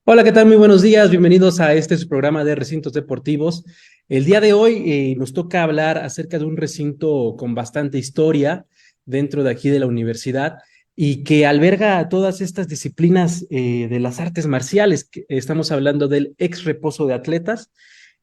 Hola, ¿qué tal? Muy buenos días. Bienvenidos a este su programa de recintos deportivos. El día de hoy nos toca hablar acerca de un recinto con bastante historia dentro de aquí de la universidad y que alberga todas estas disciplinas de las artes marciales. Estamos hablando del ex reposo de atletas.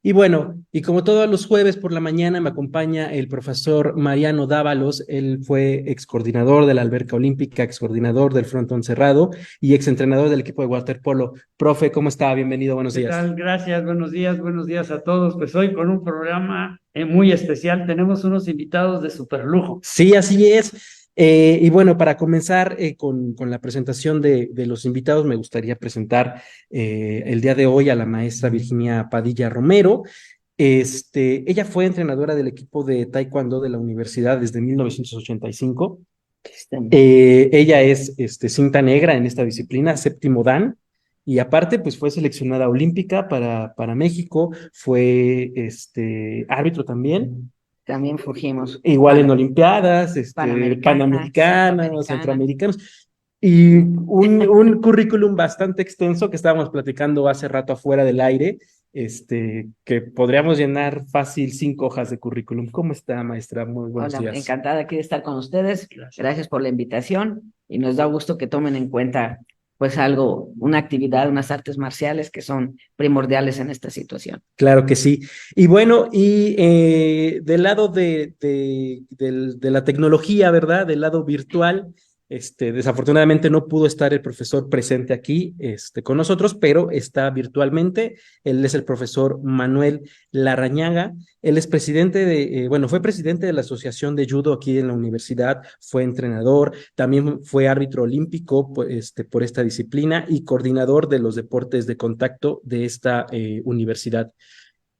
Y bueno, y como todos los jueves por la mañana me acompaña el profesor Mariano Dávalos. Él fue ex coordinador de la alberca olímpica, ex coordinador del frontón cerrado y ex entrenador del equipo de waterpolo. Profe, ¿cómo está? Bienvenido, buenos ¿Qué días. tal? Gracias, buenos días a todos. Pues hoy con un programa muy especial, tenemos unos invitados de super lujo. Sí, así es. Y bueno, para comenzar con la presentación de los invitados, me gustaría presentar el día de hoy a la maestra Virginia Padilla Romero. Ella fue entrenadora del equipo de Taekwondo de la universidad desde 1985. Ella es cinta negra en esta disciplina, séptimo Dan, y aparte, pues fue seleccionada olímpica para México, fue árbitro también. También fugimos Igual en Olimpiadas, Panamericana, Panamericanos, Centroamericana. Centroamericanos, y un currículum bastante extenso que estábamos platicando hace rato afuera del aire, que podríamos llenar fácil 5 hojas de currículum. ¿Cómo está, maestra? Muy buenos Hola, días. encantada aquí de estar con ustedes. Gracias. Gracias por la invitación y nos da gusto que tomen en cuenta pues algo, una actividad, unas artes marciales que son primordiales en esta situación. Claro que sí. Y bueno, y del lado de la tecnología, ¿verdad? Del lado virtual, desafortunadamente no pudo estar el profesor presente aquí, con nosotros, pero está virtualmente. Él es el profesor Manuel Larrañaga. Él es presidente bueno, fue presidente de la Asociación de Judo aquí en la universidad, fue entrenador, también fue árbitro olímpico por esta disciplina y coordinador de los deportes de contacto de esta universidad.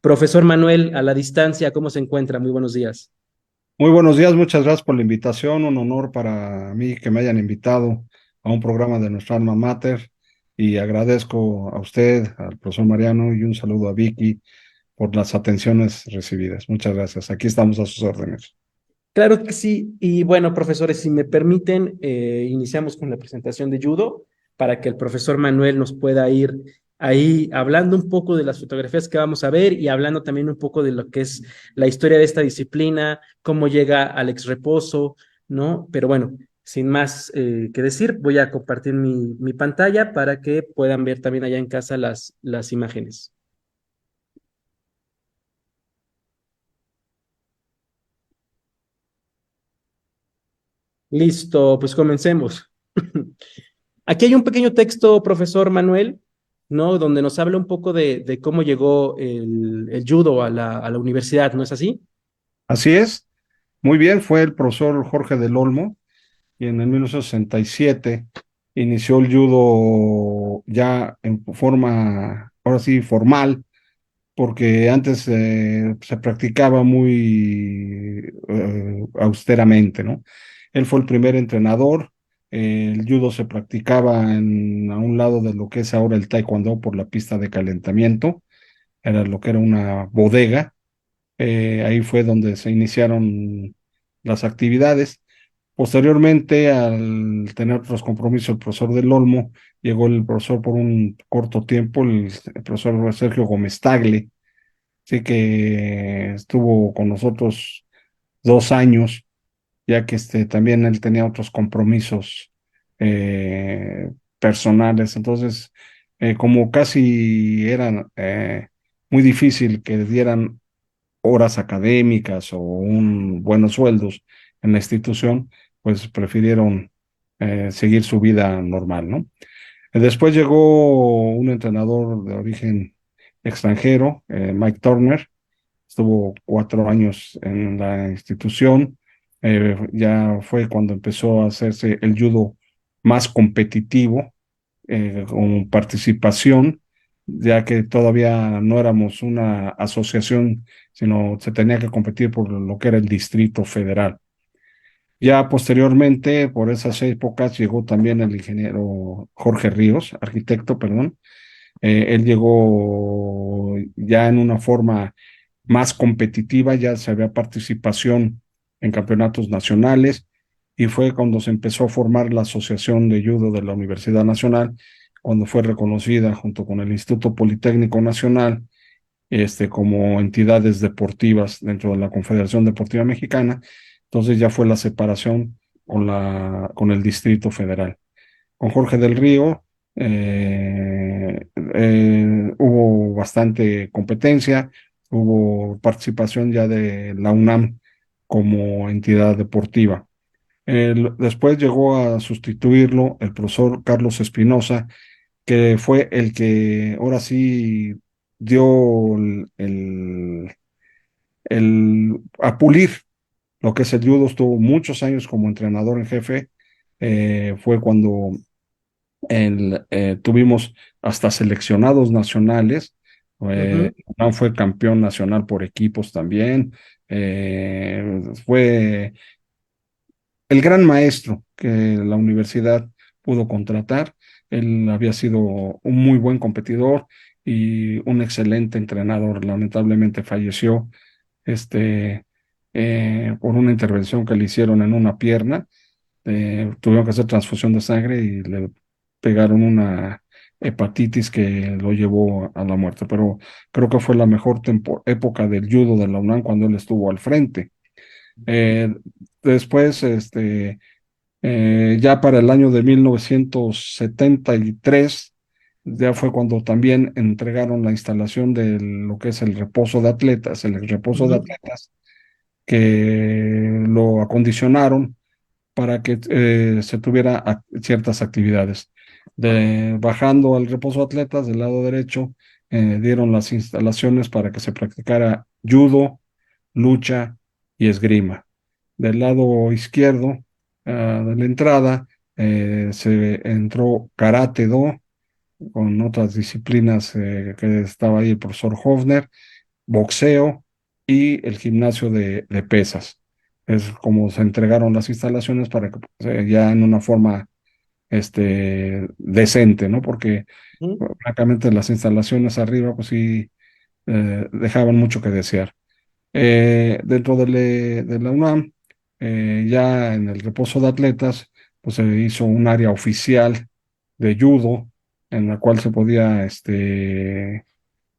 Profesor Manuel, a la distancia, ¿cómo se encuentra? Muy buenos días. Muy buenos días, muchas gracias por la invitación. Un honor para mí que me hayan invitado a un programa de nuestra alma mater y agradezco a usted, al profesor Mariano y un saludo a Vicky por las atenciones recibidas. Muchas gracias. Aquí estamos a sus órdenes. Claro que sí. Y bueno, profesores, si me permiten, iniciamos con la presentación de judo para que el profesor Manuel nos pueda ir ahí hablando un poco de las fotografías que vamos a ver y hablando también un poco de lo que es la historia de esta disciplina, cómo llega al ex reposo, ¿no? Pero bueno, sin más que decir, voy a compartir mi pantalla para que puedan ver también allá en casa las imágenes. Listo, pues comencemos. Aquí hay un pequeño texto, profesor Manuel, ¿no? Donde nos habla un poco de cómo llegó el judo a la universidad, ¿no es así? Así es. Muy bien, fue el profesor Jorge del Olmo y en el 1967 inició el judo ya en forma, ahora sí, formal porque antes se practicaba muy austeramente, ¿no? Él fue el primer entrenador. El judo se practicaba a un lado de lo que es ahora el taekwondo por la pista de calentamiento. Era lo que era una bodega. Ahí fue donde se iniciaron las actividades. Posteriormente, al tener otros compromisos, el profesor del Olmo, llegó el profesor por un corto tiempo, el profesor Sergio Gómez Tagle. Sí que estuvo con nosotros 2 años, ya que también él tenía otros compromisos eh, personales. Entonces, como casi era muy difícil que dieran horas académicas o buenos sueldos en la institución, pues prefirieron seguir su vida normal, ¿no? Después llegó un entrenador de origen extranjero, Mike Turner. Estuvo 4 años en la institución. Ya fue cuando empezó a hacerse el judo más competitivo, con participación, ya que todavía no éramos una asociación, sino se tenía que competir por lo que era el Distrito Federal. Ya posteriormente, por esas épocas, llegó también el ingeniero Jorge Ríos, arquitecto, perdón. Él llegó ya en una forma más competitiva, ya se había participación en campeonatos nacionales y fue cuando se empezó a formar la Asociación de Judo de la Universidad Nacional cuando fue reconocida junto con el Instituto Politécnico Nacional, como entidades deportivas dentro de la Confederación Deportiva Mexicana. Entonces ya fue la separación con el Distrito Federal. Con Jorge del Río hubo bastante competencia, hubo participación ya de la UNAM como entidad deportiva. Después llegó a sustituirlo el profesor Carlos Espinosa, que fue el que ahora sí dio a pulir lo que es el judo. Estuvo muchos años como entrenador en jefe. Fue cuando tuvimos hasta seleccionados nacionales. UNAM fue campeón nacional por equipos también. Fue el gran maestro que la universidad pudo contratar. Él había sido un muy buen competidor y un excelente entrenador. Lamentablemente falleció por una intervención que le hicieron en una pierna. Tuvieron que hacer transfusión de sangre y le pegaron una hepatitis que lo llevó a la muerte. Pero creo que fue la mejor época del judo de la UNAM cuando él estuvo al frente. Después, ya para el año de 1973, ya fue cuando también entregaron la instalación de lo que es el reposo de atletas, el reposo de atletas, que lo acondicionaron para que se tuviera ciertas actividades. Bajando al reposo de atletas del lado derecho, dieron las instalaciones para que se practicara judo, lucha y esgrima. Del lado izquierdo de la entrada se entró Karate Do con otras disciplinas que estaba ahí el profesor Hofner, boxeo y el gimnasio de pesas. Es como se entregaron las instalaciones para que ya en una forma decente, ¿no? Porque francamente las instalaciones arriba pues sí dejaban mucho que desear. Dentro de la UNAM, ya en el reposo de atletas, pues se hizo un área oficial de judo en la cual se podía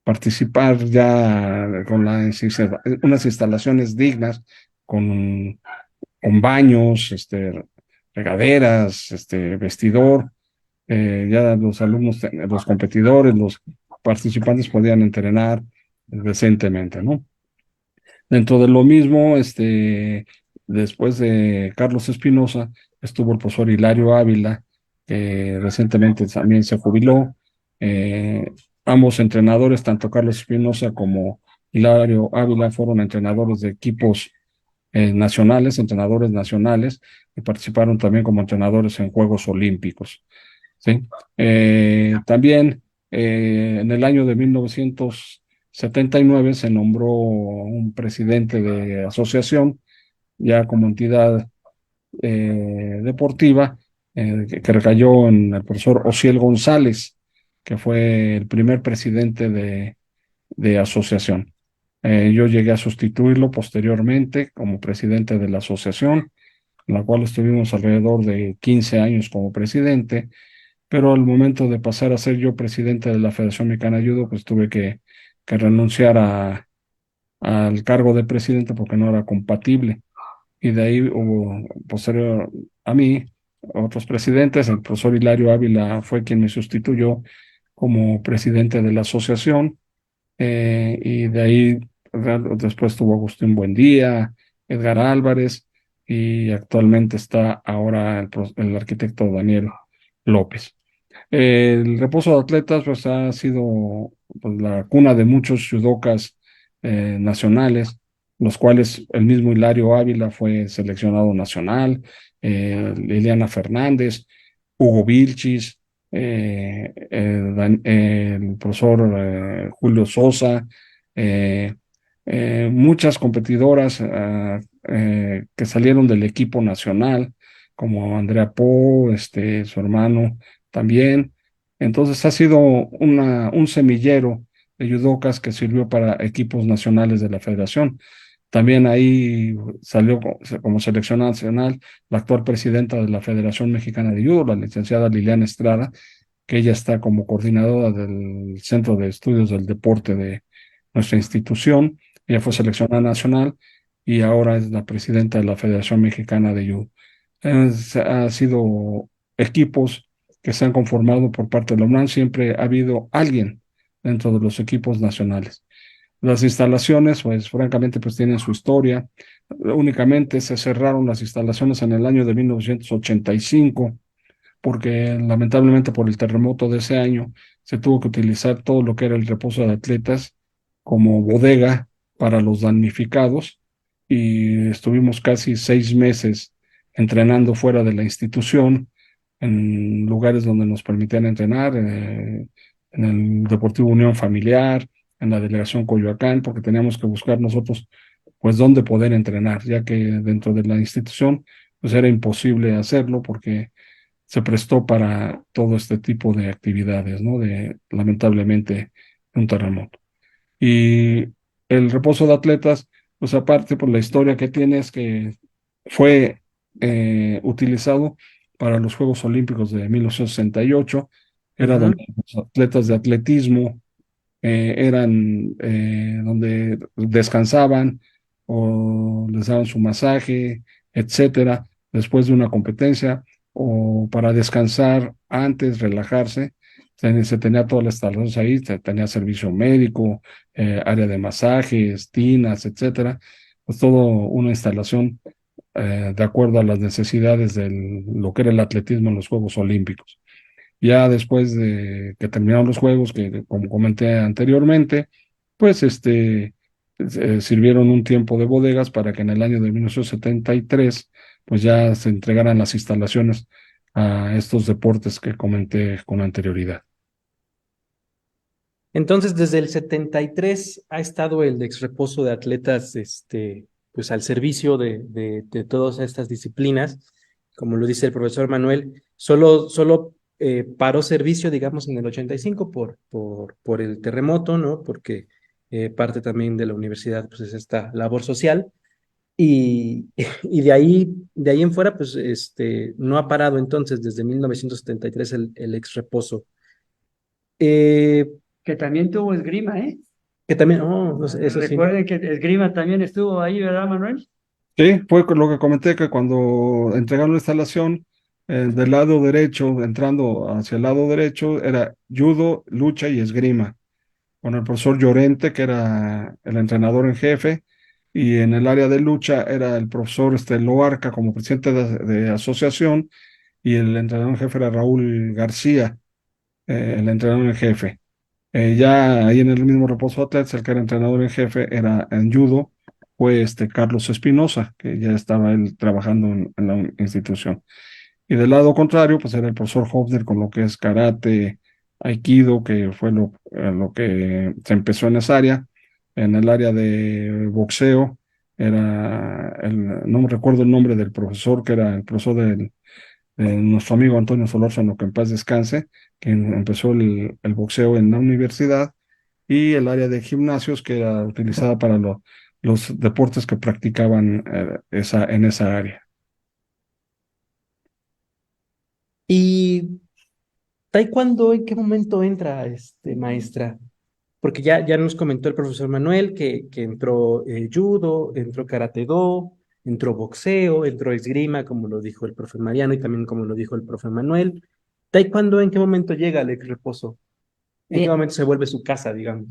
participar ya con unas instalaciones dignas, con, con baños, regaderas, vestidor. Ya los alumnos, los competidores, los participantes podían entrenar decentemente, ¿no? Dentro de lo mismo, después de Carlos Espinosa, estuvo el profesor Hilario Ávila, que recientemente también se jubiló. Ambos entrenadores, tanto Carlos Espinosa como Hilario Ávila, fueron entrenadores de equipos nacionales, entrenadores nacionales, y participaron también como entrenadores en Juegos Olímpicos. ¿Sí? También en el año de 1979 se nombró un presidente de asociación, ya como entidad deportiva, que recayó en el profesor Osiel González, que fue el primer presidente de asociación. Yo llegué a sustituirlo posteriormente como presidente de la asociación, en la cual estuvimos alrededor de 15 años como presidente, pero al momento de pasar a ser yo presidente de la Federación Mexicana de Judo, pues tuve que renunciar al cargo de presidente porque no era compatible. Y de ahí hubo, posterior a mí, otros presidentes. El profesor Hilario Ávila fue quien me sustituyó como presidente de la asociación. Y de ahí después tuvo Agustín Buendía, Edgar Álvarez, y actualmente está ahora el arquitecto Daniel López. El reposo de atletas pues ha sido pues, la cuna de muchos judocas nacionales, los cuales el mismo Hilario Ávila fue seleccionado nacional, Liliana Fernández, Hugo Vilchis, el profesor Julio Sosa, muchas competidoras que salieron del equipo nacional, como Andrea Po, su hermano también. Entonces ha sido un semillero de judocas que sirvió para equipos nacionales de la federación. También ahí salió como selección nacional la actual presidenta de la Federación Mexicana de Judo, la licenciada Liliana Estrada, que ella está como coordinadora del Centro de Estudios del Deporte de nuestra institución. Ella fue seleccionada nacional y ahora es la presidenta de la Federación Mexicana de Judo. Ha sido equipos que se han conformado por parte de la UNAM, siempre ha habido alguien dentro de los equipos nacionales. Las instalaciones, pues francamente, pues tienen su historia. Únicamente se cerraron las instalaciones en el año de 1985 porque lamentablemente por el terremoto de ese año se tuvo que utilizar todo lo que era el reposo de atletas como bodega para los damnificados y estuvimos casi 6 meses entrenando fuera de la institución, en lugares donde nos permitían entrenar, en el Deportivo Unión Familiar, en la delegación Coyoacán, porque teníamos que buscar nosotros pues dónde poder entrenar, ya que dentro de la institución pues era imposible hacerlo porque se prestó para todo este tipo de actividades, ¿no? De lamentablemente un terremoto. Y el reposo de atletas, pues aparte por la historia que tiene es que fue utilizado para los Juegos Olímpicos de 1968, era Ujú. donde los atletas de atletismo eran donde descansaban o les daban su masaje, etcétera, después de una competencia o para descansar antes, relajarse. Se tenía todas las instalaciones ahí, se tenía servicio médico, área de masajes, tinas, etcétera. Pues todo una instalación de acuerdo a las necesidades de lo que era el atletismo en los Juegos Olímpicos. Ya después de que terminaron los juegos, que como comenté anteriormente, pues sirvieron un tiempo de bodegas para que en el año de 1973 pues ya se entregaran las instalaciones a estos deportes que comenté con anterioridad. Entonces, desde el 73 ha estado el ex reposo de atletas, pues al servicio de todas estas disciplinas. Como lo dice el profesor Manuel, solo paró servicio, digamos, en el 85 por el terremoto, ¿no? Porque parte también de la universidad, pues es esta labor social. Y, y de ahí en fuera, pues no ha parado entonces desde 1973 el ex reposo. Eh, Que también tuvo esgrima, ¿eh? que también, oh, no sé, eso sí. Recuerden que esgrima también estuvo ahí, ¿verdad, Manuel? Sí, fue con lo que comenté que cuando entregaron la instalación, del lado derecho, entrando hacia el lado derecho, era judo, lucha y esgrima, con el profesor Llorente, que era el entrenador en jefe, y en el área de lucha era el profesor Loarca como presidente de asociación, y el entrenador en jefe era Raúl García, el entrenador en jefe. Ya ahí en el mismo reposo atletas, el que era entrenador en jefe era en judo, fue Carlos Espinosa, que ya estaba él trabajando en la institución. Y del lado contrario, pues era el profesor Hofner con lo que es karate, aikido, que fue lo que se empezó en esa área. En el área de boxeo, no me recuerdo el nombre del profesor, que era el profesor de nuestro amigo Antonio Solórzano, que en paz descanse, que empezó el boxeo en la universidad, y el área de gimnasios, que era utilizada para los deportes que practicaban en esa área. ¿Y taekwondo en qué momento entra, maestra? Porque ya nos comentó el profesor Manuel que entró judo, entró karate do, entró boxeo, entró esgrima, como lo dijo el profe Mariano y también como lo dijo el profe Manuel. ¿Taekwondo en qué momento llega al ex reposo? ¿En qué Bien, momento se vuelve su casa, digamos?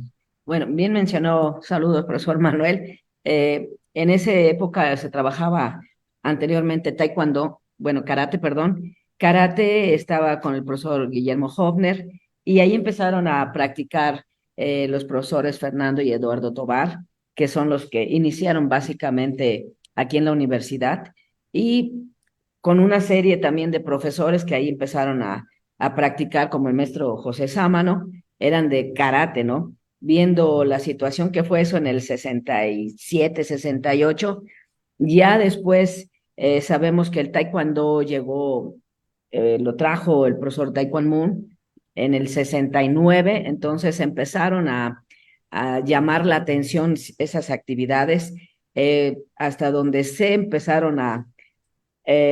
bueno, bien mencionó, saludos, profesor Manuel. En esa época se trabajaba anteriormente taekwondo, bueno, karate, perdón. Karate estaba con el profesor Guillermo Hofner y ahí empezaron a practicar los profesores Fernando y Eduardo Tobar, que son los que iniciaron básicamente aquí en la universidad y con una serie también de profesores que ahí empezaron a practicar, como el maestro José Sámano, eran de karate, ¿no? Viendo la situación que fue eso en el 67, 68. Ya después sabemos que el taekwondo llegó, lo trajo el profesor Taekwondo Moon en el 69, entonces empezaron a llamar la atención esas actividades, hasta donde se empezaron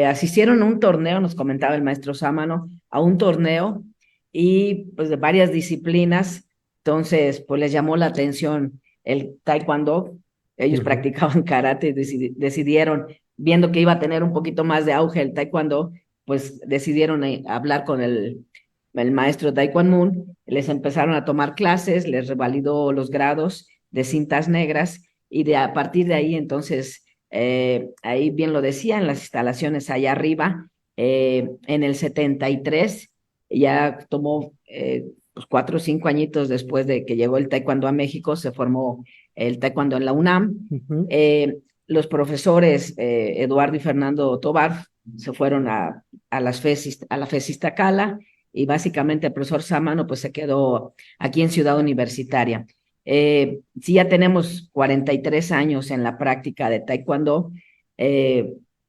asistieron a un torneo, nos comentaba el maestro Sámano, a un torneo y pues de varias disciplinas. Entonces, pues les llamó la atención el taekwondo. Ellos practicaban karate y decidieron, viendo que iba a tener un poquito más de auge el taekwondo, pues decidieron hablar con el maestro Taekwondo Moon, les empezaron a tomar clases, les revalidó los grados de cintas negras y a partir de ahí entonces, ahí bien lo decía, en las instalaciones allá arriba, en el 73 ya tomó pues 4 o 5 añitos después de que llegó el taekwondo a México, se formó el taekwondo en la UNAM. Los profesores Eduardo y Fernando Tobar se fueron a la FES Iztacala y básicamente el profesor Sámano pues se quedó aquí en Ciudad Universitaria. Sí, ya tenemos 43 años en la práctica de taekwondo.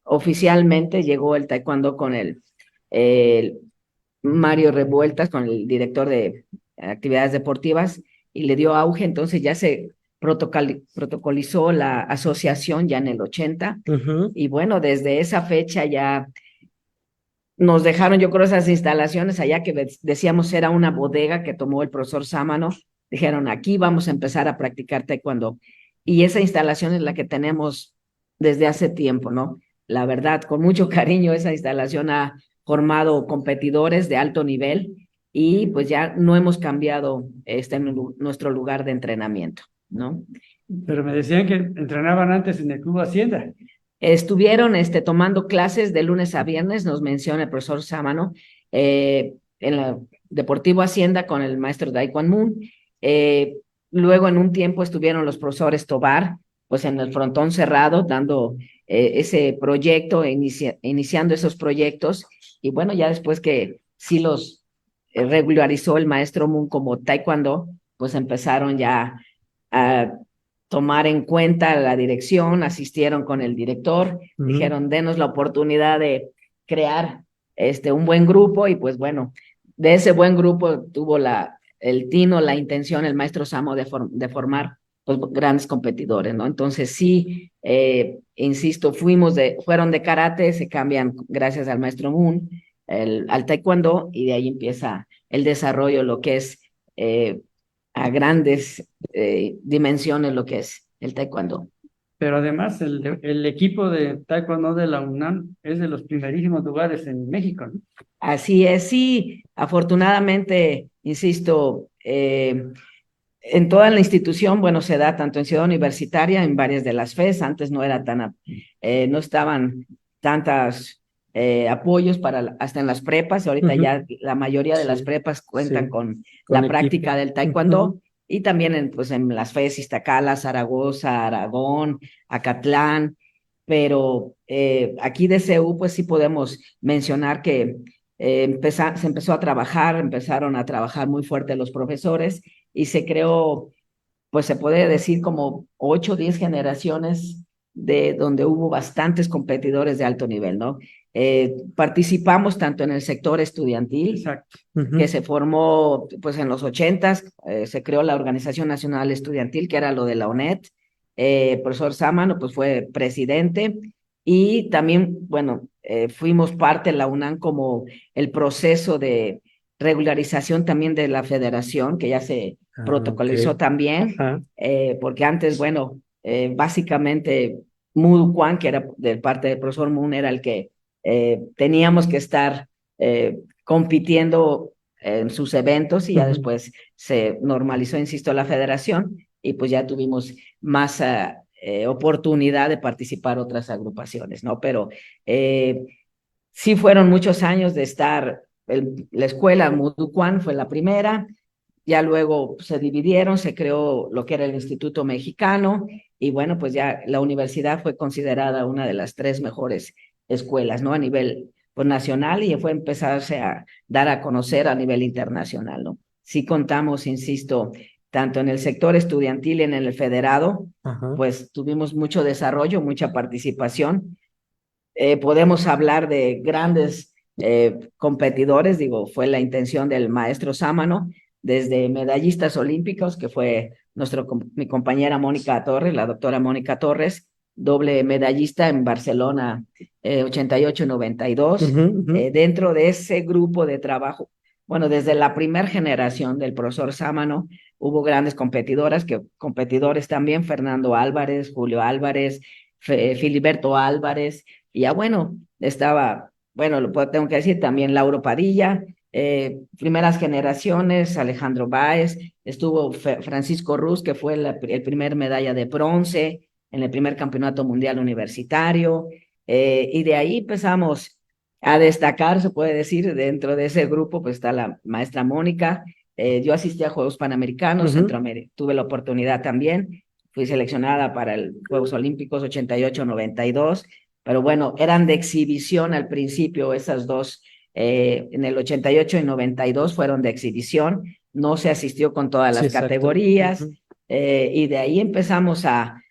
Oficialmente llegó el taekwondo con el Mario Revueltas, con el director de actividades deportivas, y le dio auge, entonces ya se protocolizó la asociación ya en el 80, y bueno, desde esa fecha ya nos dejaron, yo creo, esas instalaciones allá que decíamos era una bodega que tomó el profesor Sámano, dijeron, aquí vamos a empezar a practicar taekwondo, y esa instalación es la que tenemos desde hace tiempo, ¿no? La verdad, con mucho cariño, esa instalación ha formado competidores de alto nivel y pues ya no hemos cambiado nuestro lugar de entrenamiento, ¿no? Pero me decían que entrenaban antes en el Club Hacienda. Estuvieron tomando clases de lunes a viernes, nos menciona el profesor Sámano, en la Deportivo Hacienda con el maestro Taekwondo Moon. Luego en un tiempo estuvieron los profesores Tobar, pues en el frontón cerrado, dando ese proyecto, iniciando esos proyectos. Y bueno, ya después que sí los regularizó el maestro Moon como Taekwondo, pues empezaron ya a tomar en cuenta la dirección, asistieron con el director, dijeron, denos la oportunidad de crear un buen grupo y pues bueno, de ese buen grupo tuvo el tino, la intención, el maestro Samo de formar pues grandes competidores, ¿no? Entonces sí, insisto, fueron de karate, se cambian gracias al maestro Moon, al taekwondo y de ahí empieza el desarrollo, lo que es a grandes dimensiones lo que es el taekwondo. Pero además el equipo de taekwondo de la UNAM es de los primerísimos lugares en México, ¿no? Así es, sí, afortunadamente, insisto, en toda la institución, bueno, se da tanto en Ciudad Universitaria, en varias de las FES, antes no era no estaban tantas apoyos hasta en las prepas, ahorita ya la mayoría de las prepas cuentan con la práctica del taekwondo, y también pues en las FES Iztacala, Zaragoza, Aragón, Acatlán, pero aquí de CEU pues sí podemos mencionar que se empezó a trabajar, empezaron a trabajar muy fuerte los profesores y se creó, pues se puede decir como 8 o 10 generaciones de donde hubo bastantes competidores de alto nivel, ¿no? Participamos tanto en el sector estudiantil, Exacto. que se formó pues en los 80s, se creó la Organización Nacional Estudiantil, que era lo de la ONET, el profesor Sámano pues fue presidente, y también, bueno, fuimos parte de la UNAM como el proceso de regularización también de la federación, que ya se protocolizó también, porque antes, bueno, básicamente Mudu Kwan, que era de parte del profesor Moon, era el que teníamos que estar compitiendo en sus eventos y ya después se normalizó, insisto, la federación y pues ya tuvimos más oportunidad de participar otras agrupaciones, ¿no? Pero sí fueron muchos años de estar, la escuela Mudu Kwan fue la primera, ya luego se dividieron, se creó lo que era el Instituto Mexicano y bueno, pues ya la universidad fue considerada una de las 3 mejores escuelas, ¿no? A nivel pues, nacional y fue empezarse a dar a conocer a nivel internacional, ¿no? Sí contamos, insisto, tanto en el sector estudiantil y en el federado, pues tuvimos mucho desarrollo, mucha participación. Podemos hablar de grandes competidores, digo, fue la intención del maestro Sámano, desde medallistas olímpicos, que fue mi compañera Mónica Torres, la doctora Mónica Torres, doble medallista en Barcelona 88 y 92. Dentro de ese grupo de trabajo bueno, desde la primera generación del profesor Sámano hubo grandes competidores también, Fernando Álvarez, Julio Álvarez, Filiberto Álvarez, y ya bueno, estaba, bueno, tengo que decir también Lauro Padilla, primeras generaciones, Alejandro Báez, estuvo Francisco Ruz, que fue el primer medalla de bronce en el primer campeonato mundial universitario, y de ahí empezamos a destacar, se puede decir, dentro de ese grupo, pues está la maestra Mónica. Yo asistí a Juegos Panamericanos, tuve la oportunidad también, fui seleccionada para los Juegos Olímpicos 88-92, pero bueno, eran de exhibición al principio esas dos, en el 88 y 92 fueron de exhibición, no se asistió con todas las categorías, y de ahí empezamos a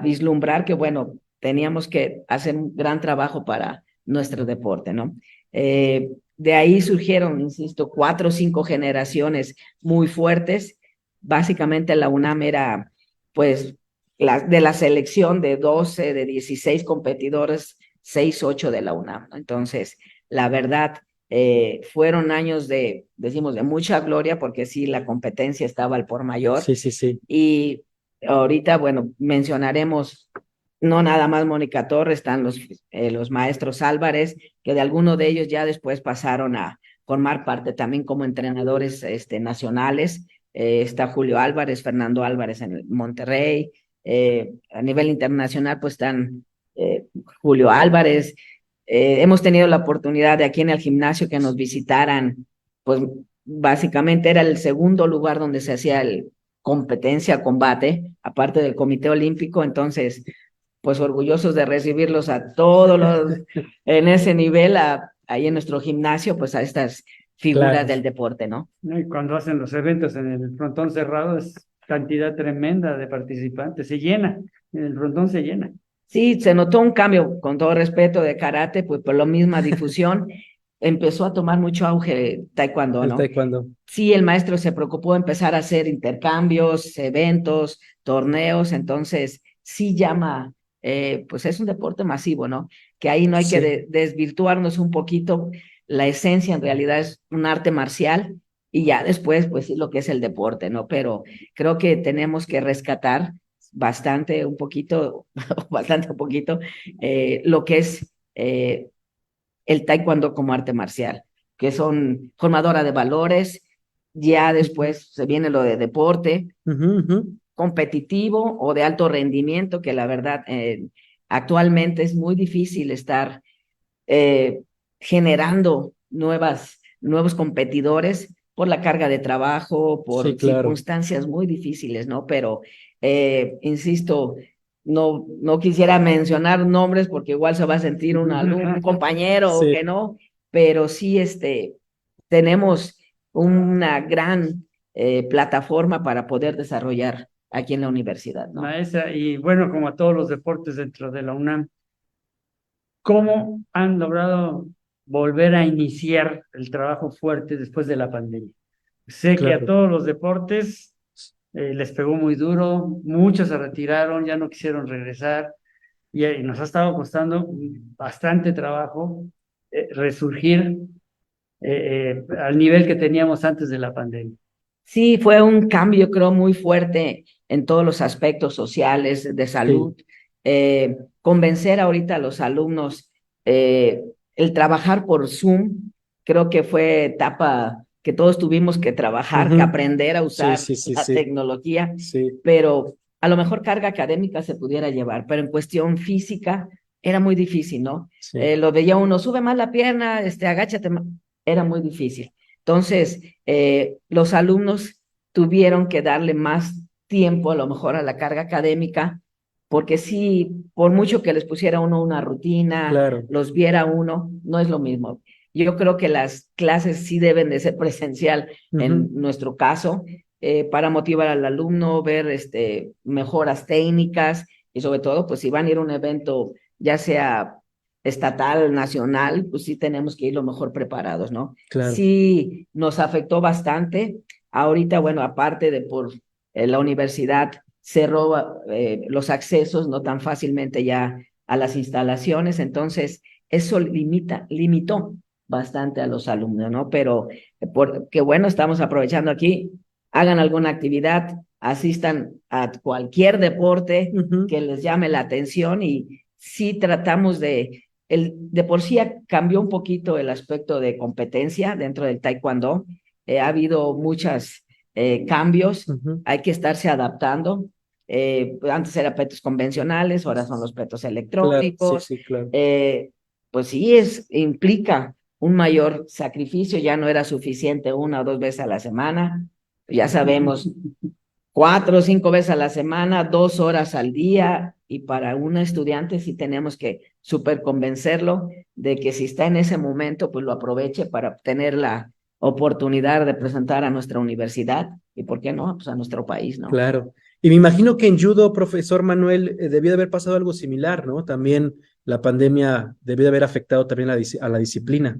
vislumbrar que, bueno, teníamos que hacer un gran trabajo para nuestro deporte, ¿no? De ahí surgieron, insisto, 4 o 5 generaciones muy fuertes. Básicamente la UNAM era, pues, de la selección de 12, de 16 competidores, 6, 8 de la UNAM, ¿no? Entonces, la verdad, fueron años decimos, de mucha gloria, porque sí, la competencia estaba al por mayor. Sí. Y ahorita, bueno, mencionaremos no nada más Mónica Torres, están los maestros Álvarez, que de alguno de ellos ya después pasaron a formar parte también como entrenadores nacionales. Está Julio Álvarez, Fernando Álvarez en Monterrey. A nivel internacional, pues están Julio Álvarez. Hemos tenido la oportunidad de aquí en el gimnasio que nos visitaran, pues básicamente era el segundo lugar donde se hacía el competencia, combate, aparte del Comité Olímpico, entonces pues orgullosos de recibirlos a todos los en ese nivel, ahí en nuestro gimnasio, pues a estas figuras del deporte, ¿no? Y cuando hacen los eventos en el frontón cerrado es cantidad tremenda de participantes, se llena, en el frontón se llena. Sí, se notó un cambio, con todo respeto, de karate, pues por la misma difusión, empezó a tomar mucho auge taekwondo, ¿no? El taekwondo. Sí, el maestro se preocupó de empezar a hacer intercambios, eventos, torneos, entonces sí llama, pues es un deporte masivo, ¿no? Que ahí no hay que desvirtuarnos un poquito, la esencia en realidad es un arte marcial y ya después, pues sí, lo que es el deporte, ¿no? Pero creo que tenemos que rescatar bastante, un poquito, lo que es el taekwondo como arte marcial, que son formadora de valores, ya después se viene lo de deporte, competitivo o de alto rendimiento, que la verdad actualmente es muy difícil estar generando nuevos competidores por la carga de trabajo, por circunstancias muy difíciles, ¿no? Pero, insisto, no quisiera mencionar nombres porque igual se va a sentir un compañero o que no, pero sí tenemos una gran plataforma para poder desarrollar aquí en la universidad, ¿no? Maestra, y bueno, como a todos los deportes dentro de la UNAM, ¿cómo han logrado volver a iniciar el trabajo fuerte después de la pandemia? Sé que a todos los deportes les pegó muy duro, muchos se retiraron, ya no quisieron regresar, y nos ha estado costando bastante trabajo resurgir al nivel que teníamos antes de la pandemia. Sí, fue un cambio, creo, muy fuerte en todos los aspectos sociales, de salud. Convencer ahorita a los alumnos, el trabajar por Zoom, creo que fue etapa que todos tuvimos que trabajar, que aprender a usar la tecnología, pero a lo mejor carga académica se pudiera llevar, pero en cuestión física era muy difícil, ¿no? Lo veía uno, sube más la pierna, agáchate más, era muy difícil. Entonces, los alumnos tuvieron que darle más tiempo a lo mejor a la carga académica, porque sí, por mucho que les pusiera uno una rutina, los viera uno, no es lo mismo. Yo creo que las clases sí deben de ser presencial en nuestro caso, para motivar al alumno, ver mejoras técnicas y sobre todo, pues si van a ir a un evento, ya sea estatal, nacional, pues sí tenemos que ir lo mejor preparados, ¿no? Sí, nos afectó bastante. Ahorita, bueno, aparte de por la universidad cerró los accesos no tan fácilmente ya a las instalaciones, entonces eso limitó bastante a los alumnos, ¿no? Pero qué bueno, estamos aprovechando aquí, hagan alguna actividad, asistan a cualquier deporte que les llame la atención y sí tratamos de por sí cambió un poquito el aspecto de competencia dentro del taekwondo, ha habido muchos cambios, hay que estarse adaptando. Antes eran petos convencionales, ahora son los petos electrónicos. Claro, sí, claro. Pues sí, implica un mayor sacrificio, ya no era suficiente 1 o 2 veces a la semana, ya sabemos, 4 o 5 veces a la semana, 2 horas al día, y para un estudiante sí tenemos que súper convencerlo de que si está en ese momento, pues lo aproveche para obtener la oportunidad de presentar a nuestra universidad y, ¿por qué no? Pues a nuestro país, ¿no? Claro. Y me imagino que en judo, profesor Manuel, debió de haber pasado algo similar, ¿no? También la pandemia debió de haber afectado también a la disciplina.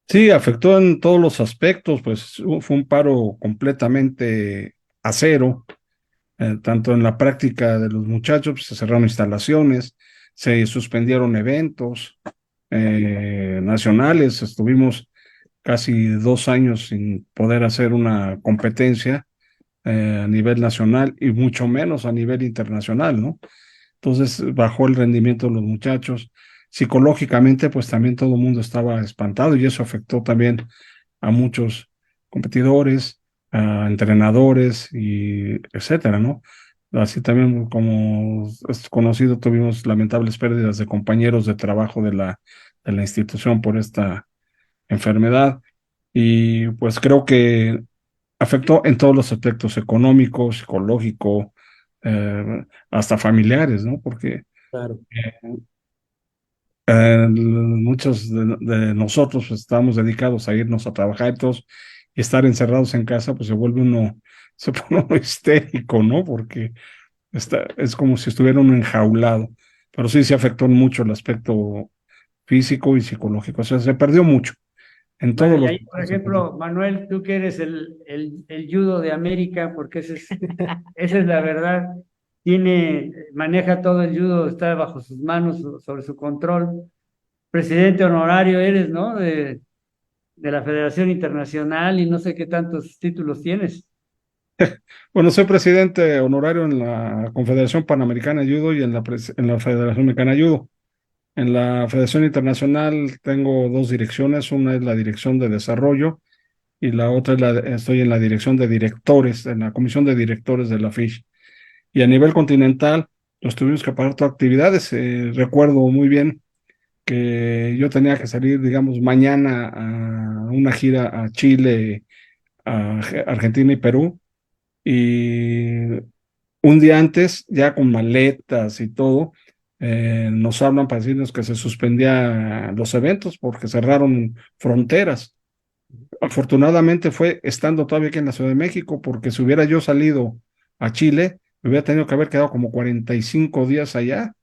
Sí, afectó en todos los aspectos, pues fue un paro completamente a cero, tanto en la práctica de los muchachos, pues, se cerraron instalaciones, se suspendieron eventos nacionales, estuvimos casi 2 años sin poder hacer una competencia a nivel nacional y mucho menos a nivel internacional, ¿no? Entonces bajó el rendimiento de los muchachos. Psicológicamente, pues también todo el mundo estaba espantado y eso afectó también a muchos competidores, a entrenadores y etcétera, ¿no? Así también, como es conocido, tuvimos lamentables pérdidas de compañeros de trabajo de la institución por esta enfermedad. Y pues creo que afectó en todos los aspectos económico, psicológico, hasta familiares, ¿no? Porque Claro. muchos de nosotros pues, estamos dedicados a irnos a trabajar y todos, y estar encerrados en casa, pues se pone uno histérico, ¿no? Porque es como si estuviera uno enjaulado. Pero sí se afectó mucho el aspecto físico y psicológico. O sea, se perdió mucho en Bueno, todos y los... ahí, por ejemplo, Manuel, tú que eres el judo de América, porque esa es la verdad, maneja todo el judo, está bajo sus manos, sobre su control. Presidente honorario eres, ¿no? De la Federación Internacional y no sé qué tantos títulos tienes. Bueno, soy presidente honorario en la Confederación Panamericana de Judo y en la Federación Mexicana de Judo. En la Federación Internacional tengo dos direcciones, una es la dirección de desarrollo y la otra estoy en la dirección de directores, en la comisión de directores de la FISH. Y a nivel continental, nos tuvimos que parar todas actividades. Recuerdo muy bien que yo tenía que salir, digamos, mañana a una gira a Chile, a Argentina y Perú. Y un día antes, ya con maletas y todo, nos hablan para decirnos que se suspendían los eventos porque cerraron fronteras. Afortunadamente fue estando todavía aquí en la Ciudad de México, porque si hubiera yo salido a Chile, me hubiera tenido que haber quedado como 45 días allá,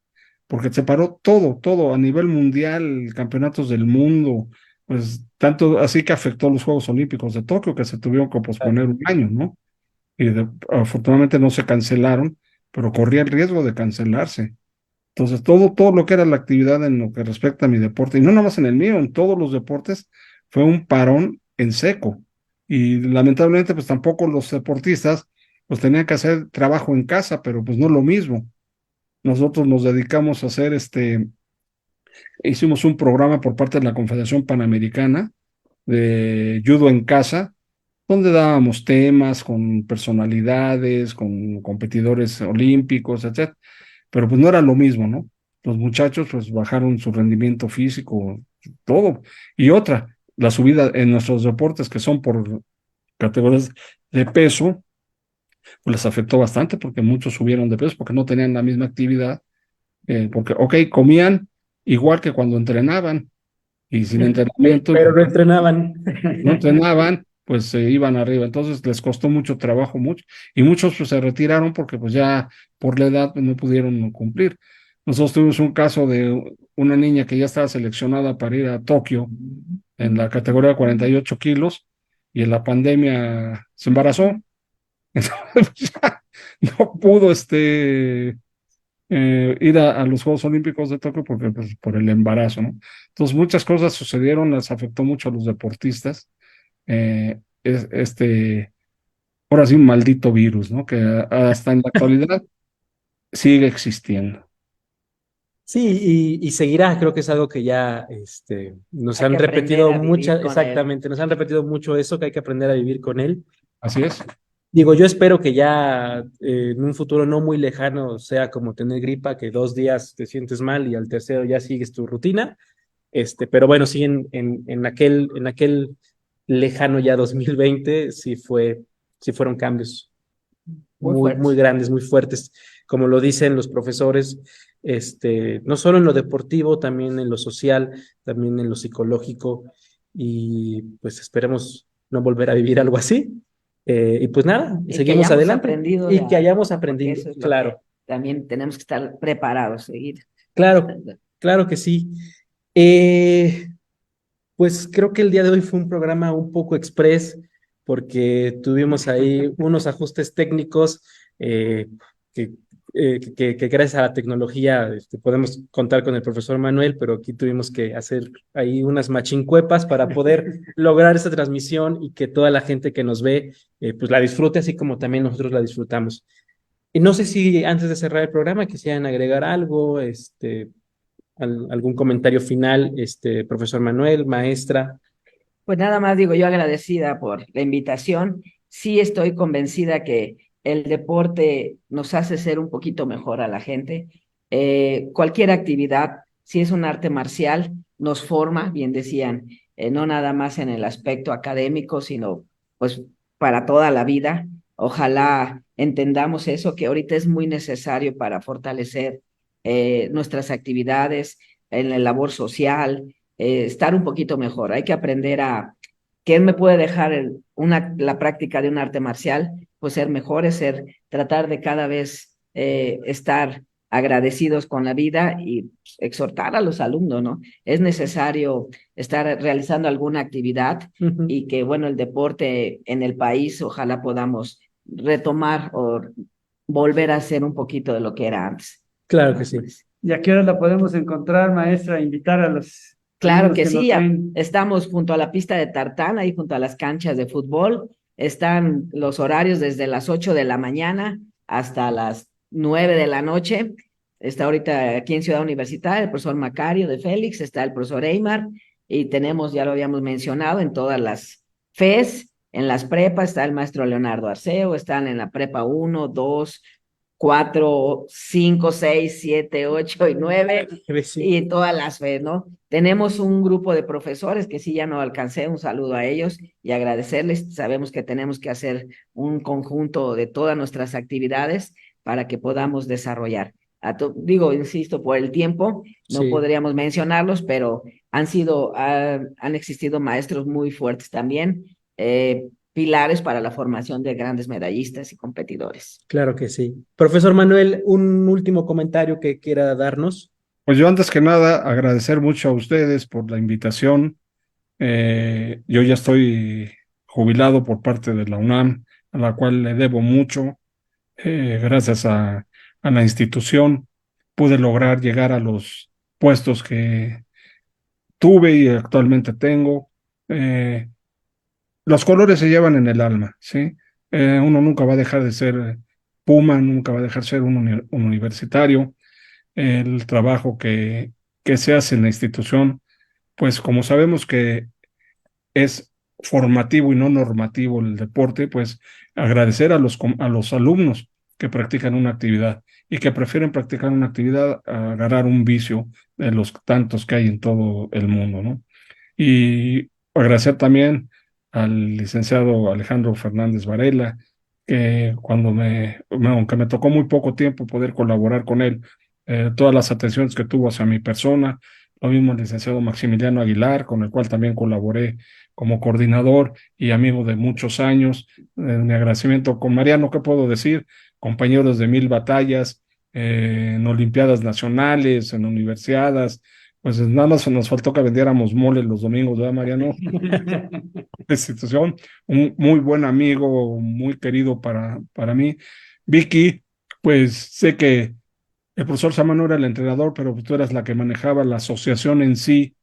porque se paró todo, todo a nivel mundial, campeonatos del mundo, pues tanto así que afectó los Juegos Olímpicos de Tokio, que se tuvieron que posponer un año, ¿no? Y afortunadamente no se cancelaron, pero corría el riesgo de cancelarse. Entonces, todo lo que era la actividad en lo que respecta a mi deporte, y no nada más en el mío, en todos los deportes, fue un parón en seco. Y lamentablemente, pues tampoco los deportistas, pues tenían que hacer trabajo en casa, pero pues no lo mismo. Nosotros nos dedicamos a hacer hicimos un programa por parte de la Confederación Panamericana de judo en casa, donde dábamos temas con personalidades, con competidores olímpicos, etcétera. Pero pues no era lo mismo, ¿no? Los muchachos pues bajaron su rendimiento físico, todo. Y otra, la subida en nuestros deportes que son por categorías de peso, pues les afectó bastante porque muchos subieron de peso porque no tenían la misma actividad, porque, ok, comían igual que cuando entrenaban y sin entrenamiento, Pero no entrenaban. no entrenaban, pues se iban arriba. Entonces les costó mucho trabajo, mucho. Y muchos pues se retiraron porque pues ya por la edad pues, no pudieron cumplir. Nosotros tuvimos un caso de una niña que ya estaba seleccionada para ir a Tokio en la categoría de 48 kilos y en la pandemia se embarazó. Entonces, pues, ya no pudo ir a los Juegos Olímpicos de Tokio porque, pues, por el embarazo, ¿no? Entonces muchas cosas sucedieron, les afectó mucho a los deportistas. Este, ahora sí, un maldito virus, ¿no? Que hasta en la actualidad sigue existiendo. Sí, y seguirá, creo que es algo que ya nos Hay que han aprender repetido a vivir muchas, con él. exactamente, nos han repetido mucho eso, que hay que aprender a vivir con él. Así es. Digo, yo espero que ya en un futuro no muy lejano sea como tener gripa, que 2 días te sientes mal y al tercero ya sigues tu rutina. Pero bueno, sí, en aquel lejano ya 2020, sí fueron cambios Muy muy, muy fuertes. grandes, muy fuertes, como lo dicen los profesores, no solo en lo deportivo, también en lo social, también en lo psicológico, y pues esperemos no volver a vivir algo así. Y pues nada, Y que seguimos hayamos adelante aprendido de y que algo, hayamos ¿no? Porque aprendido, eso es lo que claro, también tenemos que estar preparados, seguir. claro, claro que sí. Eh, Pues creo que el día de hoy fue un programa un poco express porque tuvimos ahí unos ajustes técnicos eh, que, que gracias a la tecnología podemos contar con el profesor Manuel, pero aquí tuvimos que hacer ahí unas machincuepas para poder lograr esta transmisión y que toda la gente que nos ve pues la disfrute así como también nosotros la disfrutamos. Y no sé si antes de cerrar el programa quisieran agregar algo, algún comentario final, profesor Manuel, maestra. Pues nada más digo yo agradecida por la invitación. Sí estoy convencida que el deporte nos hace ser un poquito mejor a la gente. Cualquier actividad, si es un arte marcial, nos forma, bien decían, no nada más en el aspecto académico, sino pues para toda la vida. Ojalá entendamos eso, que ahorita es muy necesario para fortalecer nuestras actividades en la labor social, estar un poquito mejor. Hay que aprender a qué me puede dejar la práctica de un arte marcial, pues ser mejores, tratar de cada vez estar agradecidos con la vida y exhortar a los alumnos, ¿no? Es necesario estar realizando alguna actividad Ujú. y que, bueno, el deporte en el país, ojalá podamos retomar o volver a ser un poquito de lo que era antes. Claro que sí. ¿Y a qué hora la podemos encontrar, maestra? Invitar a los Claro alumnos que que nos sí, ven. estamos junto a la pista de tartán, ahí junto a las canchas de fútbol. Están los horarios desde las 8 de la mañana hasta las 9 de la noche. Está ahorita aquí en Ciudad Universitaria el profesor Macario de Félix, está el profesor Eymar y tenemos, ya lo habíamos mencionado, en todas las FES, en las prepas está el maestro Leonardo Arceo, están en la prepa 1, 2, 4, 5, 6, 7, 8 y 9 Sí. y todas las FES, ¿no? Tenemos un grupo de profesores que sí ya no alcancé, un saludo a ellos y agradecerles. Sabemos que tenemos que hacer un conjunto de todas nuestras actividades para que podamos desarrollar. Digo, insisto, por el tiempo no Sí, podríamos mencionarlos, pero han existido maestros muy fuertes también, pilares para la formación de grandes medallistas y competidores. claro que sí. Profesor Manuel, un último comentario que quiera darnos. Pues yo antes que nada agradecer mucho a ustedes por la invitación. Yo ya estoy jubilado por parte de la UNAM, a la cual le debo mucho. Gracias a la institución pude lograr llegar a los puestos que tuve y actualmente tengo. Eh, los colores se llevan en el alma, ¿sí? Uno nunca va a dejar de ser Puma, nunca va a dejar de ser un universitario. El trabajo que se hace en la institución, pues como sabemos que es formativo y no normativo el deporte, pues agradecer a los alumnos que practican una actividad y que prefieren practicar una actividad a agarrar un vicio de los tantos que hay en todo el mundo, ¿no? Y agradecer también al licenciado Alejandro Fernández Varela, que cuando aunque me tocó muy poco tiempo poder colaborar con él, todas las atenciones que tuvo hacia mi persona, lo mismo el licenciado Maximiliano Aguilar, con el cual también colaboré como coordinador y amigo de muchos años. Mi agradecimiento con Mariano, ¿qué puedo decir? Compañeros de mil batallas, en Olimpiadas Nacionales, en universidades, pues nada más nos faltó que vendiéramos mole los domingos, ¿verdad, Mariano? Institución, un muy buen amigo, muy querido para mí. Vicky, pues sé que El profesor Samano era el entrenador, pero tú eras la que manejaba la asociación en sí,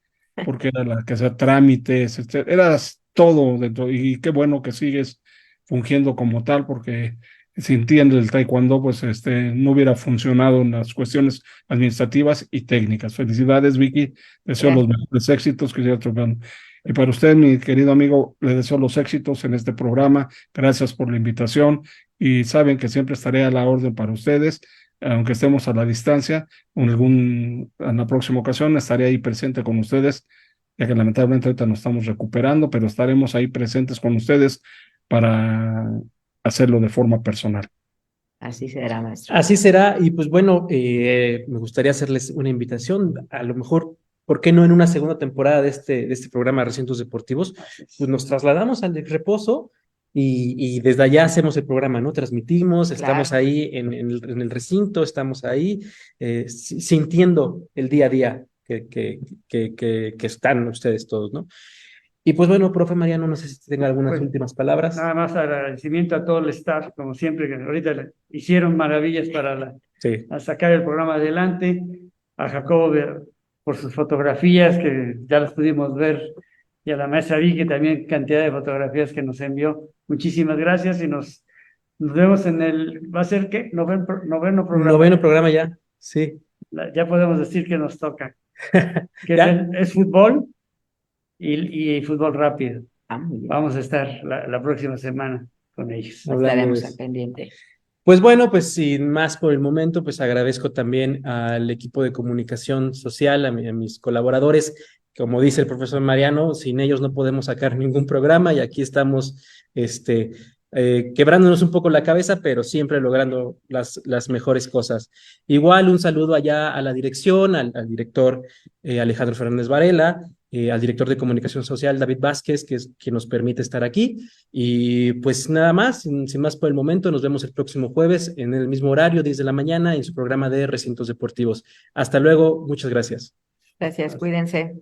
porque era la que hacía trámites, eras todo dentro, y qué bueno que sigues fungiendo como tal, porque sin ti en el taekwondo, pues no hubiera funcionado en las cuestiones administrativas y técnicas. Felicidades, Vicky, deseo los Gracias. mejores éxitos que siga triunfando. Y para usted, mi querido amigo, le deseo los éxitos en este programa. Gracias por la invitación y saben que siempre estaré a la orden para ustedes, aunque estemos a la distancia. En la próxima ocasión estaré ahí presente con ustedes, ya que lamentablemente ahorita nos estamos recuperando, pero estaremos ahí presentes con ustedes para hacerlo de forma personal. Así será, maestro. Así será, y pues bueno, me gustaría hacerles una invitación, a lo mejor, ¿por qué no en una segunda temporada de este programa de Recintos Deportivos? Pues nos trasladamos al de reposo y desde allá hacemos el programa, ¿no? Transmitimos, estamos Claro. ahí en el recinto, estamos ahí sintiendo el día a día que están ustedes todos, ¿no? Y pues bueno, profe Mariano, no sé si tenga algunas Pues últimas palabras. nada más agradecimiento a todo el staff, como siempre, que ahorita hicieron maravillas para Sí, a sacar el programa adelante, a Jacobo por sus fotografías que ya las pudimos ver, y a la maestra Vicky también cantidad de fotografías que nos envió. Muchísimas gracias y nos vemos en ¿va a ser qué? Noveno programa. noveno programa ya, sí. Ya podemos decir que nos toca, que Ya, es fútbol y fútbol rápido. Muy bien. Vamos a estar la próxima semana con ellos. hablando de Estaremos al eso. pendiente. Pues bueno, pues sin más por el momento, pues agradezco también al equipo de comunicación social, a mis colaboradores. Como dice el profesor Mariano, sin ellos no podemos sacar ningún programa y aquí estamos quebrándonos un poco la cabeza, pero siempre logrando las mejores cosas. Igual un saludo allá a la dirección, al director Alejandro Fernández Varela, al director de comunicación social David Vázquez, que es quien nos permite estar aquí. Y pues nada más, sin más por el momento, nos vemos el próximo jueves en el mismo horario, 10 de la mañana, en su programa de Recintos Deportivos. Hasta luego, muchas gracias. Gracias, cuídense.